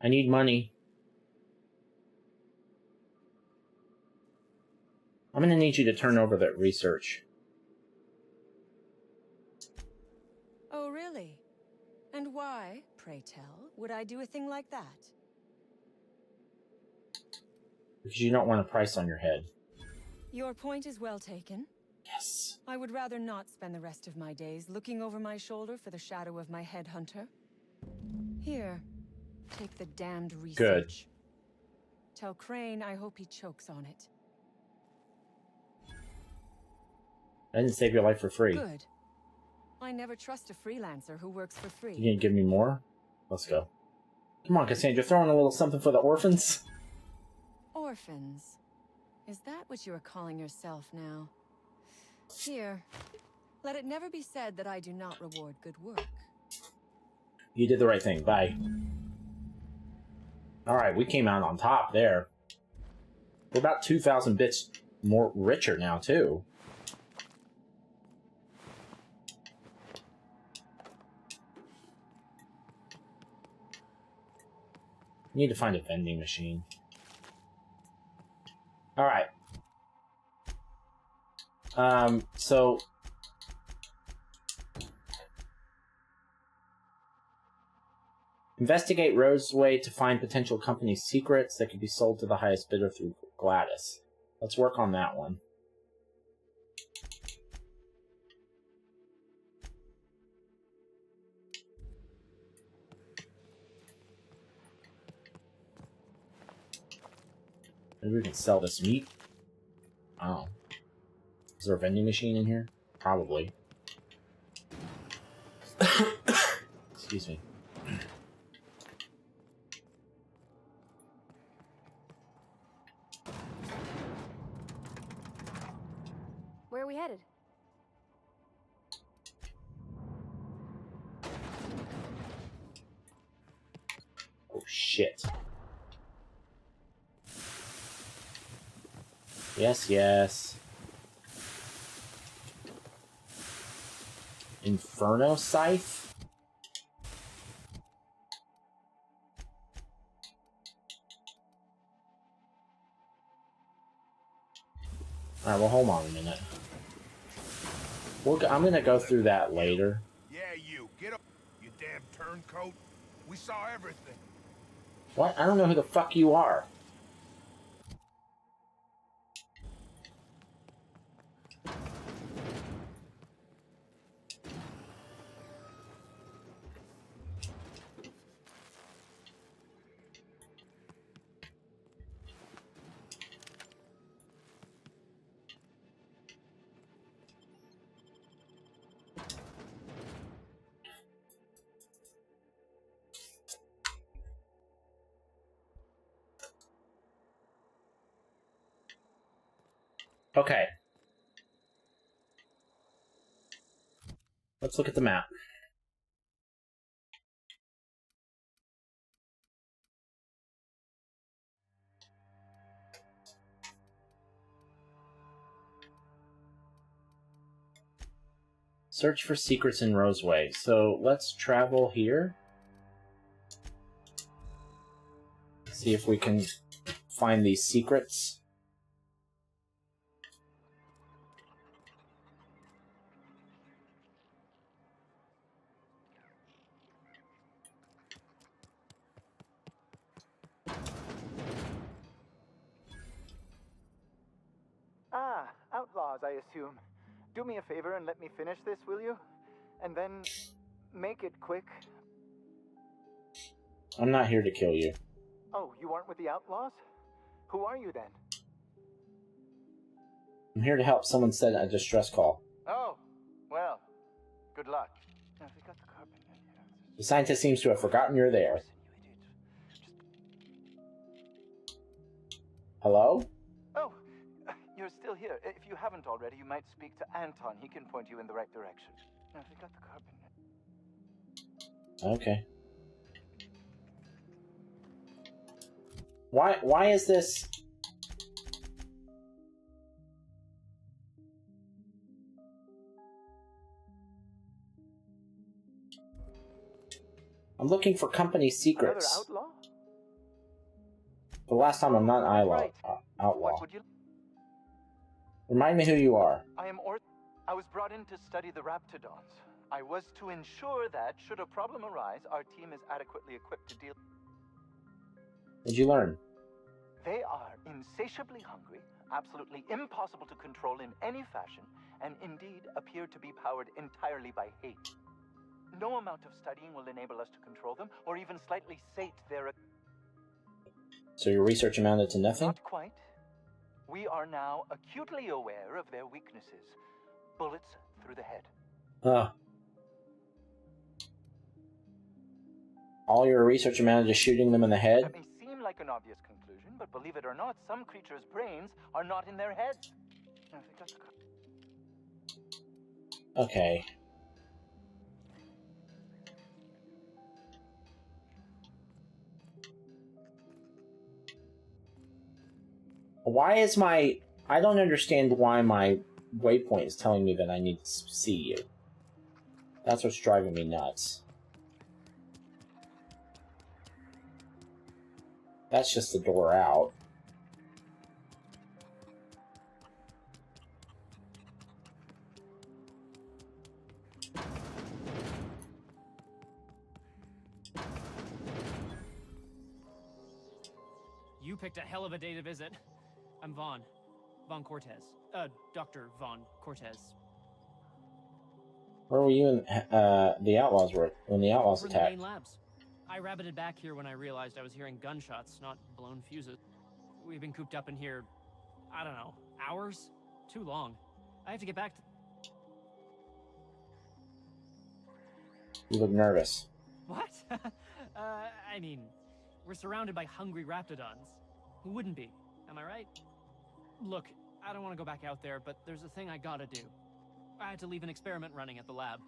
I need money. I'm gonna need you to turn over that research. Oh, really? And why, pray tell, would I do a thing like that? Because you don't want a price on your head. Your point is well taken. Yes. I would rather not spend the rest of my days looking over my shoulder for the shadow of my headhunter. Here, take the damned research. Good. Tell Crane I hope he chokes on it. I didn't save your life for free. Good. I never trust a freelancer who works for free. You gonna give me more? Let's go. Come on, Cassandra, throw in a little something for the orphans. Orphans? Is that what you are calling yourself now? Here, let it never be said that I do not reward good work. You did the right thing. Bye. Alright, we came out on top there. We're about 2,000 bits more richer now, too. Need to find a vending machine. Alright. So... Investigate Roseway to find potential company secrets that could be sold to the highest bidder through Gladys. Let's work on that one. Maybe we can sell this meat. Oh. Is there a vending machine in here? Probably. Excuse me. Where are we headed? Oh, shit. Yes, yes. Inferno Scythe? Alright, well, hold on a minute. I'm gonna go through that later. Yeah, you. Get up, you damn turncoat. We saw everything. What? I don't know who the fuck you are. Okay. Let's look at the map. Search for secrets in Roseway. So let's travel here. See if we can find these secrets. Ah, outlaws, I assume. Do me a favor and let me finish this, will you? And then make it quick. I'm not here to kill you. Oh, you aren't with the outlaws? Who are you then? I'm here to help. Someone said a distress call. Oh, well, good luck. The scientist seems to have forgotten you're there. Hello? Oh, you're still here. If you haven't already, you might speak to Anton. He can point you in the right direction. I forgot the carbon. Okay. Why is this? I'm looking for company secrets. Another outlaw? The last time I'm not an outlaw. Remind me who you are. I was brought in to study the Raptidons. I was to ensure that, should a problem arise, our team is adequately equipped to deal. What'd you learn? They are insatiably hungry, absolutely impossible to control in any fashion, and indeed appear to be powered entirely by hate. No amount of studying will enable us to control them, or even slightly sate their... So your research amounted to nothing? Not quite. We are now acutely aware of their weaknesses. Bullets through the head. Huh. All your research amounted to shooting them in the head? That may seem like an obvious conclusion, but believe it or not, some creatures' brains are not in their heads. Okay. Why is my... I don't understand why my waypoint is telling me that I need to see you. That's what's driving me nuts. That's just the door out. You picked a hell of a day to visit. I'm Vaughn Cortez. Dr. Vaughn Cortez. Where were you when the outlaws were when the outlaws Over in attacked? the main labs. I rabbited back here when I realized I was hearing gunshots, not blown fuses. We've been cooped up in here, I don't know, hours? Too long. I have to get back to... You look nervous. What? I mean, we're surrounded by hungry raptidons. Who wouldn't be? Am I right? Look, I don't want to go back out there, but there's a thing I gotta do. I had to leave an experiment running at the lab.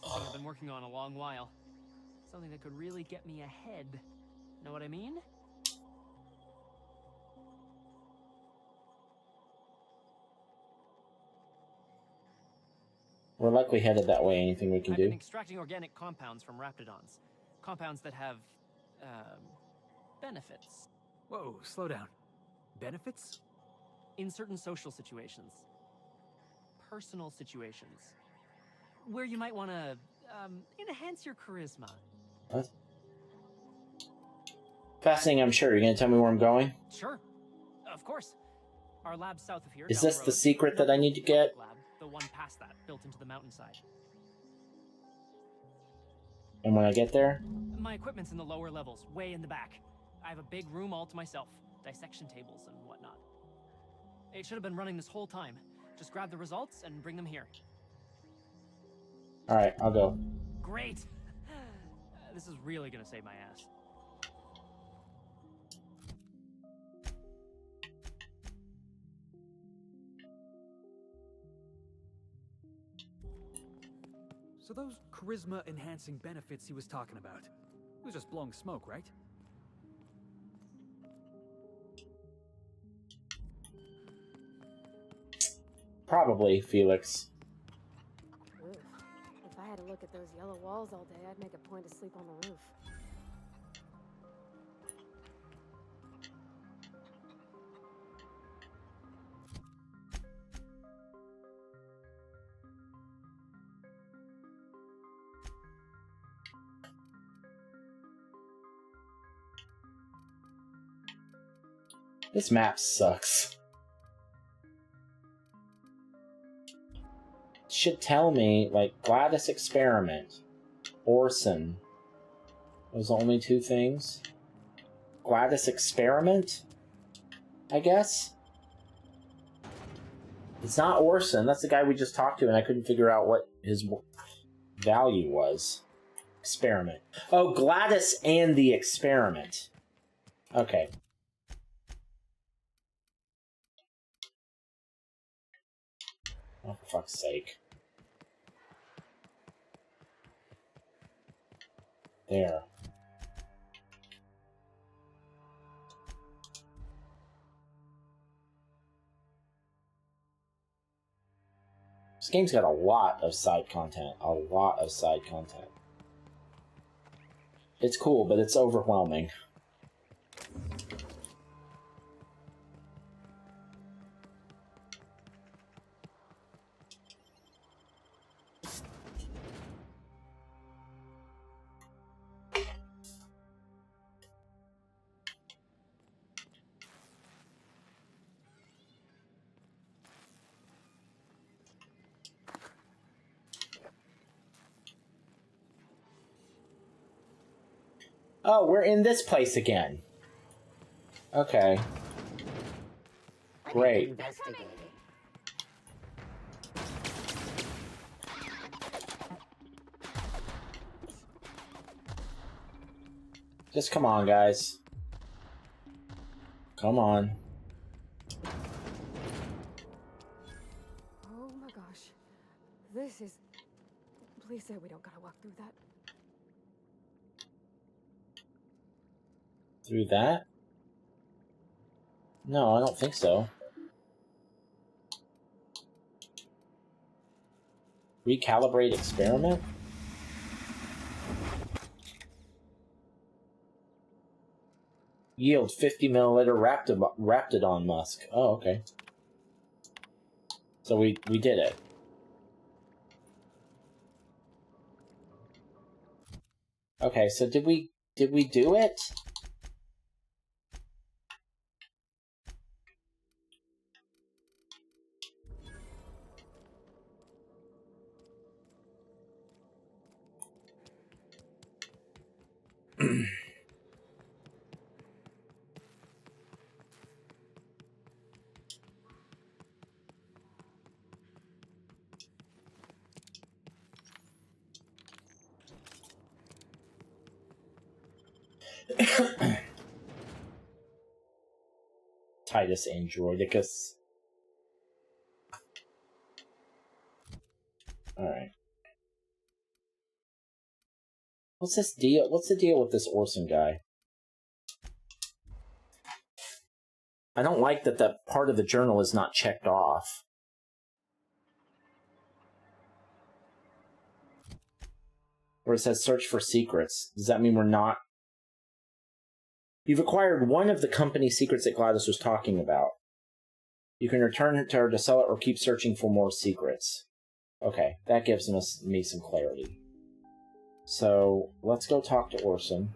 Something I've been working on a long while. Something that could really get me ahead. Know what I mean? We're likely headed that way. Anything we can I've do? been extracting organic compounds from raptidons. Compounds that have, benefits. Whoa, slow down. Benefits? in certain social situations, personal situations, where you might want to enhance your charisma. What? Fascinating, I'm sure. You're going to tell me where I'm going? Sure, of course. Our lab south of here. Is down this the the road, secret that I need to get? lab, the one past that, built into the mountainside. And when I get there? My equipment's in the lower levels, way in the back. I have a big room all to myself, dissection tables and whatnot. It should have been running this whole time. Just grab the results and bring them here. Alright, I'll go. Great! This is really gonna save my ass. So those charisma-enhancing benefits he was talking about, it was just blowing smoke, right? Probably, Felix. Ugh. If I had to look at those yellow walls all day, I'd make a point to sleep on the roof. This map sucks. It should tell me, like, Gladys Experiment, Orson. Those are the only two things. Gladys Experiment? I guess? It's not Orson. That's the guy we just talked to, and I couldn't figure out what his value was. Experiment. Oh, Gladys and the Experiment. Okay. Oh, for fuck's sake. There. This game's got a lot of side content. A lot of side content. It's cool, but it's overwhelming. Oh, we're in this place again. Okay. Great. Just come on, guys. Come on. Oh my gosh. This is... Please say we don't gotta walk through that. Through that? No, I don't think so. Recalibrate experiment? Yield 50 milliliter Raptidon musk. Oh, okay. So we did it. Okay, so did we do it? Titus Androidicus. Alright. What's this deal? What's the deal with this Orson guy? I don't like that that part of the journal is not checked off. Where it says search for secrets. Does that mean we're not... You've acquired one of the company secrets that Gladys was talking about. You can return to her to sell it or keep searching for more secrets. Okay, that gives me some clarity. So, let's go talk to Orson.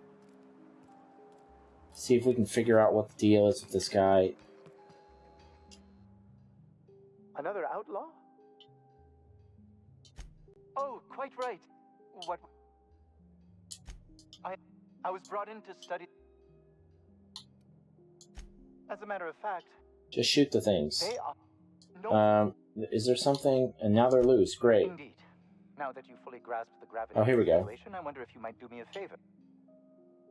See if we can figure out what the deal is with this guy. Another outlaw? Oh, quite right. What? I was brought in to study. As a matter of fact, Just shoot the things. they are no. Is there something? And now they're loose. Great. Indeed. Now that you fully grasp the gravity Oh, here we of the go. situation, I wonder if you might do me a favor.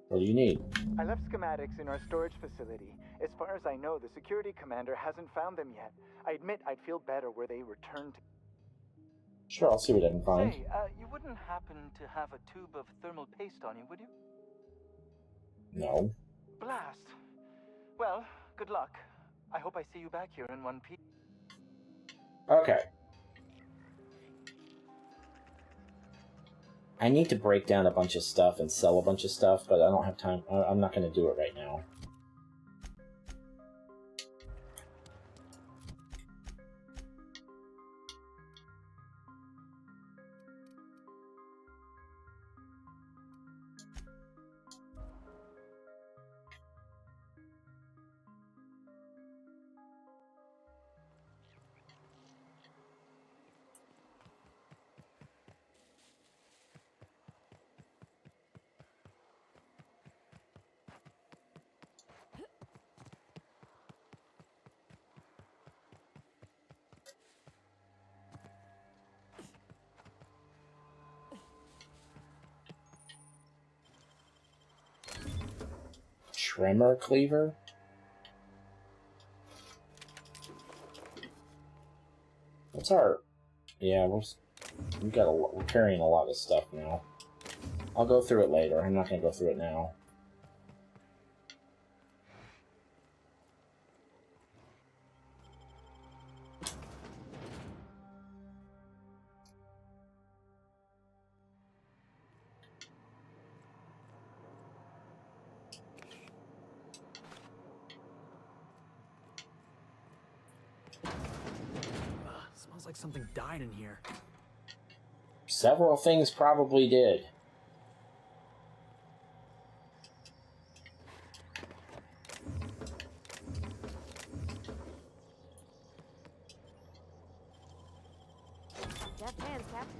What do you need? I left schematics in our storage facility. As far as I know, the security commander hasn't found them yet. I admit I'd feel better were they returned to... Sure, I'll see what I can find. Say, you wouldn't happen to have a tube of thermal paste on you, would you? No. Blast. Well, good luck. I hope I see you back here in one piece. Okay. I need to break down a bunch of stuff and sell a bunch of stuff, but I don't have time. I'm not going to do it right now. Tremor cleaver? What's our... Yeah, we're carrying a lot of stuff now. I'll go through it later. I'm not going to go through it now. Smells like something died in here. Several things probably did. Deft hands, Captain.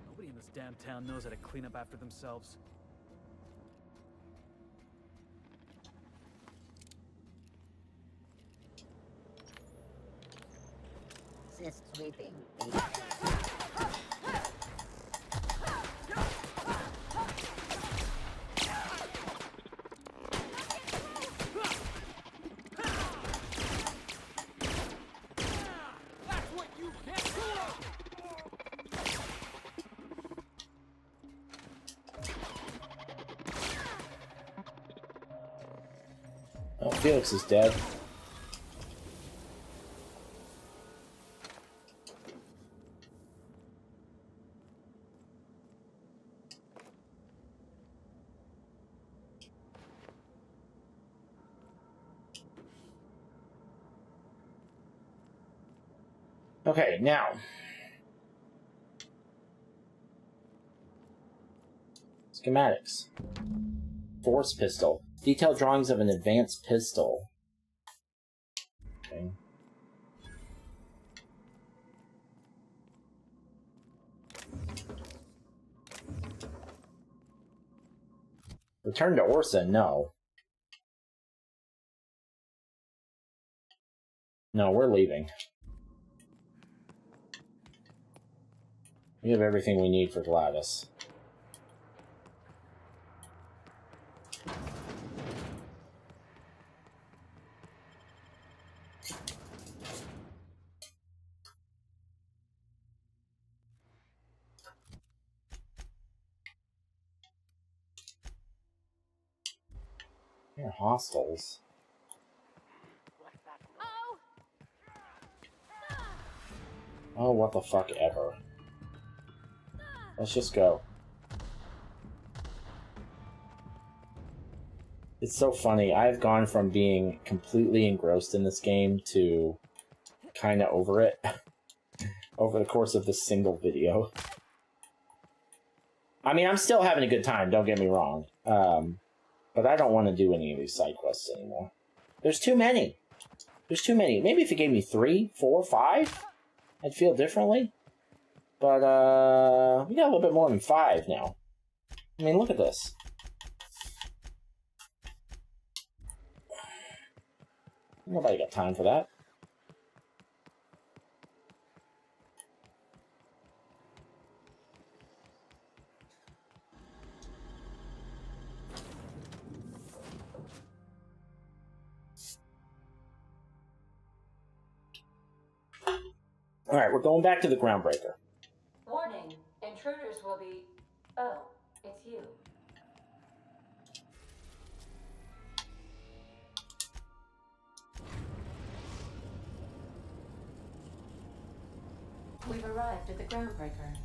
Nobody in this damn town knows how to clean up after themselves. Assist sweeping. Oh, Felix is dead. Okay, now. Schematics. Force pistol. Detailed drawings of an advanced pistol. Okay. Return to Orson, no. No, we're leaving. We have everything we need for Gladys. They're hostiles. Oh, what the fuck ever. Let's just go. It's so funny. I've gone from being completely engrossed in this game to kind of over it over the course of this single video. I mean, I'm still having a good time, don't get me wrong. But I don't want to do any of these side quests anymore. There's too many. There's too many. Maybe if you gave me 3, 4, 5, I'd feel differently. But, we got a little bit more than 5 now. I mean, look at this. Nobody got time for that. Alright, we're going back to the Groundbreaker. Warning, intruders will be... Oh, it's you. We've arrived at the Groundbreaker.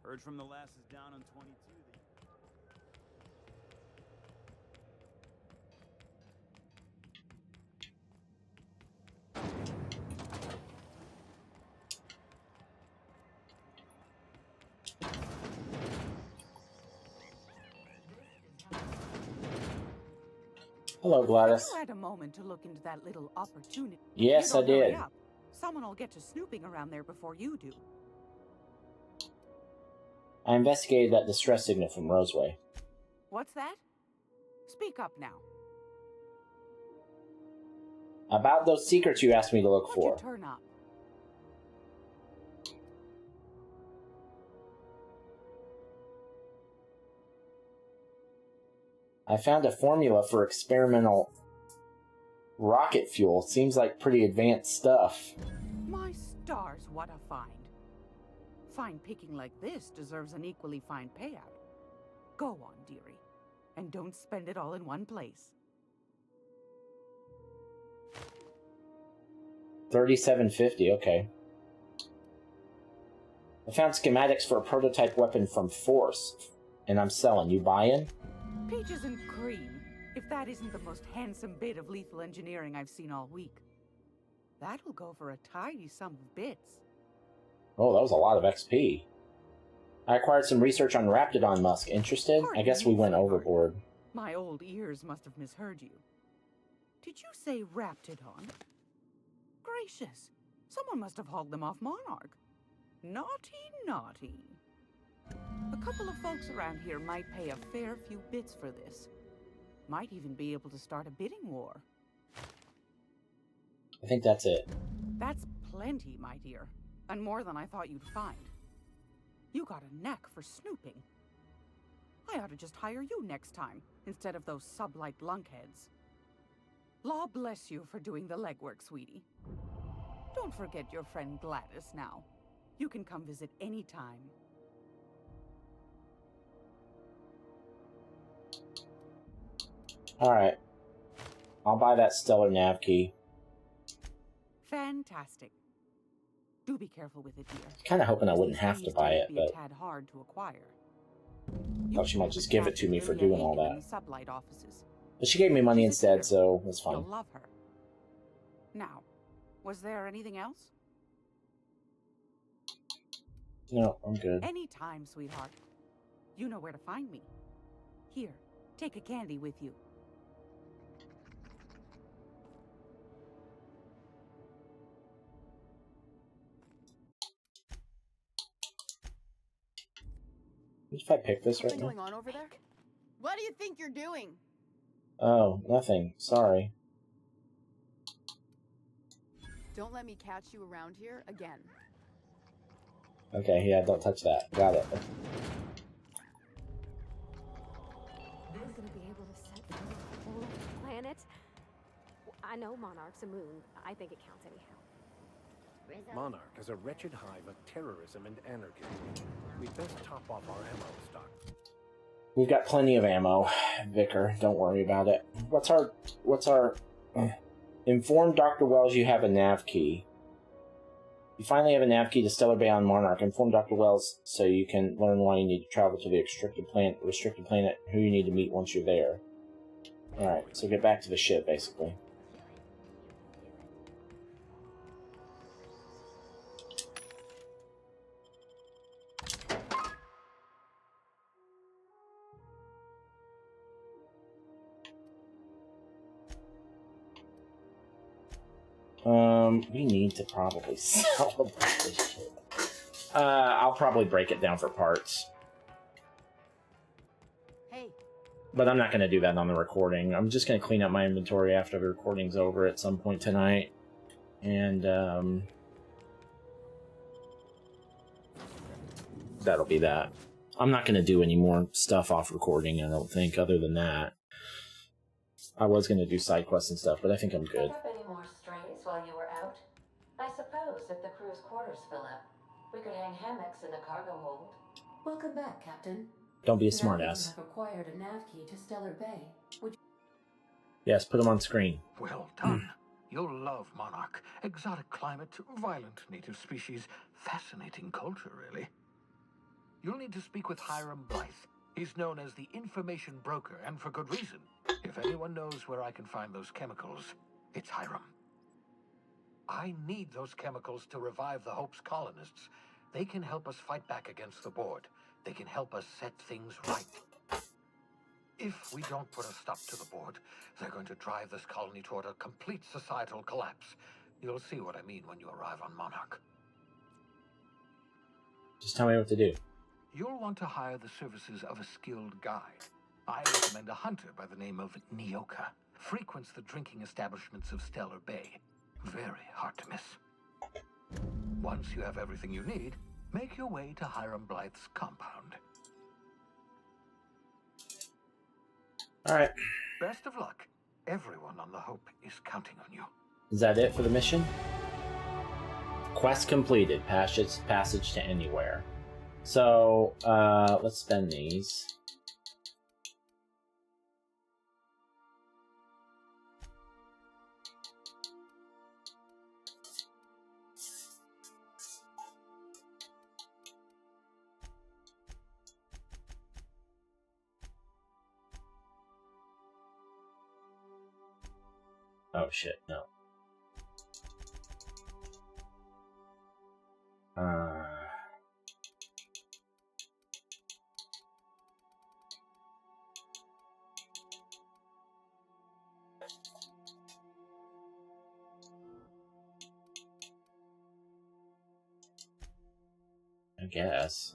Heard from the lasses down on 22. Hello, Gladys. You had a moment to look into that little opportunity. Yes, I did. Someone will get to snooping around there before you do. I investigated that distress signal from Roseway. What's that? Speak up now. About those secrets you asked me to look for. What'd you turn up? I found a formula for experimental rocket fuel. Seems like pretty advanced stuff. My stars, what a find. Fine picking like this deserves an equally fine payout. Go on, dearie. And don't spend it all in one place. 3750, okay. I found schematics for a prototype weapon from Force, and I'm selling. You buying? Peaches and cream, if that isn't the most handsome bit of lethal engineering I've seen all week. That'll go for a tidy sum of bits. Oh, that was a lot of XP. I acquired some research on Raptidon Musk. Interested? I guess we went overboard. My old ears must have misheard you. Did you say Raptidon? Gracious, someone must have hauled them off Monarch. Naughty, naughty. A couple of folks around here might pay a fair few bits for this. Might even be able to start a bidding war. I think that's it. That's plenty, my dear. And more than I thought you'd find. You got a knack for snooping. I ought to just hire you next time, instead of those sublight lunkheads. Law bless you for doing the legwork, sweetie. Don't forget your friend Gladys now. You can come visit any time. Alright. I'll buy that stellar nav key. Fantastic. Do be careful with it, dear. Kinda hoping I wouldn't have to buy it, but... a tad hard to acquire. Thought she might just give it to me for doing all that. Sublight offices. But she gave me money instead, so it's fine. You'll love her. Now, was there anything else? No, I'm good. Anytime, sweetheart. You know where to find me. Here, take a candy with you. If I pick this right What's now? going on over there? What do you think you're doing? Oh, nothing. Sorry. Don't let me catch you around here again. Okay, yeah, don't touch that. Got it. I'm gonna be able to set foot on the whole planet. I know Monarch's a moon. I think it counts anyhow. Monarch is a wretched hive of terrorism and anarchy. We'd best top off our ammo stock. We've got plenty of ammo, Vicar. Don't worry about it. What's our... Inform Dr. Wells you have a nav key. You finally have a nav key to Stellar Bay on Monarch. Inform Dr. Wells so you can learn why you need to travel to the restricted planet, who you need to meet once you're there. Alright, so get back to the ship, basically. We need to probably sell this shit. I'll probably break it down for parts. Hey. But I'm not going to do that on the recording. I'm just going to clean up my inventory after the recording's over at some point tonight. And, that'll be that. I'm not going to do any more stuff off recording, I don't think, other than that. I was going to do side quests and stuff, but I think I'm good. Pick up any more strays while you were out? I suppose if the crew's quarters fill up, we could hang hammocks in the cargo hold. Welcome back, Captain. Don't be a Now smartass. you have acquired a nav key to Stellar Bay. Would Yes, put them on screen. Well done. You'll love Monarch. Exotic climate, violent native species, fascinating culture, really. You'll need to speak with Hiram Blythe. He's known as the information broker, and for good reason. If anyone knows where I can find those chemicals, it's Hiram. I need those chemicals to revive the Hope's colonists. They can help us fight back against the Board. They can help us set things right. If we don't put a stop to the Board, they're going to drive this colony toward a complete societal collapse. You'll see what I mean when you arrive on Monarch. Just tell me what to do. You'll want to hire the services of a skilled guide. I recommend a hunter by the name of Nyoka. Frequents the drinking establishments of Stellar Bay. Very hard to miss. Once you have everything you need, make your way to Hiram Blythe's compound. Alright. Best of luck. Everyone on the Hope is counting on you. Is that it for the mission? Quest completed. Passage to anywhere. So, let's spend these. Oh shit, no. I guess.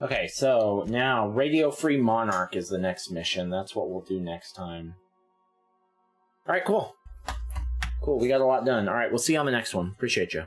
Okay, so now Radio Free Monarch is the next mission. That's what we'll do next time. Alright, cool. Cool, we got a lot done. Alright, we'll see you on the next one. Appreciate you.